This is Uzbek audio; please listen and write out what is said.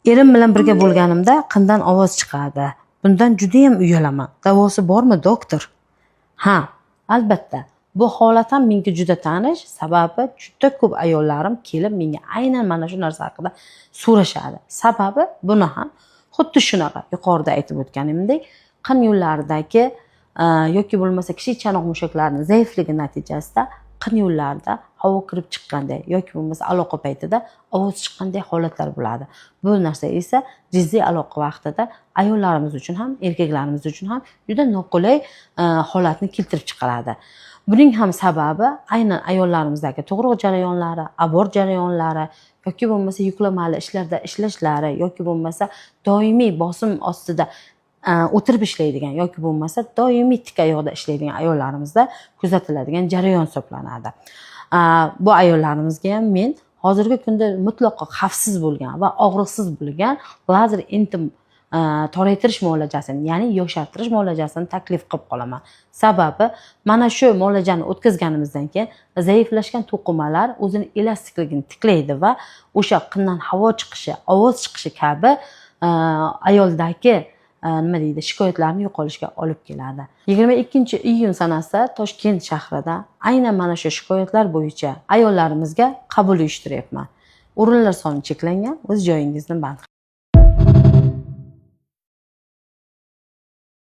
Erim bilan birga bo'lganimda qindan ovoz chiqadi. Bundan juda ham uyalaman. Davosi bormi, doktor? Ha, albatta. Bu holat ham menga juda tanish, sababi juda ko'p ayollarim kelib menga aynan mana shu narsa haqida so'rashadi. Sababi buni ham xuddi shunaqa yuqorida aytib o'tganimdek, qin yo'llaridagi yoki bo'lmasa kichik chanoq mushaklarining zaifligi natijasida qin yo'llarida havo kirib chiqqanday yoki bo'lmasa aloqa paytida ovoz chiqqanday holatlar bo'ladi. Bu narsa esa jinsiy aloqa vaqtida ayollarimiz uchun ham, erkaklarimiz uchun ham juda noqulay holatni keltirib chiqaradi. Buning ham sababi aynan ayollarimizdagi tug'ruq jarayonlari, abort jarayonlari yoki bo'lmasa yuklamali ishlarda ishlashlari yoki bo'lmasa doimiy bosim ostida o'tirib ishlaydigan yoki bo'lmasa doimiy tik oyoqda ishlaydigan ayollarimizda kuzatiladigan jarayon hisoblanadi. Bu ayollarimizga ham men hozirgi kunda mutlaqo xavfsiz bo'lgan va og'riqsiz bo'lgan lazer intim toraytirish muolajasini, ya'ni yoshartirish muolajasini taklif qilib qolaman. Sababi mana shu muolajani o'tkazganimizdan keyin zaiflashgan to'qimalar o'zini elastikligini tiklaydi va o'sha qindan havo chiqishi, ovoz chiqishi kabi ayoldagi nima deydi, shikoyatlarni yo'qolishiga olib keladi. 22-iyun sanasida Toshkent shahrida aynan mana shu shikoyatlar bo'yicha ayollarimizga qabul uyushtiryapman. O'rinlar soni cheklangan, o'z joyingizni band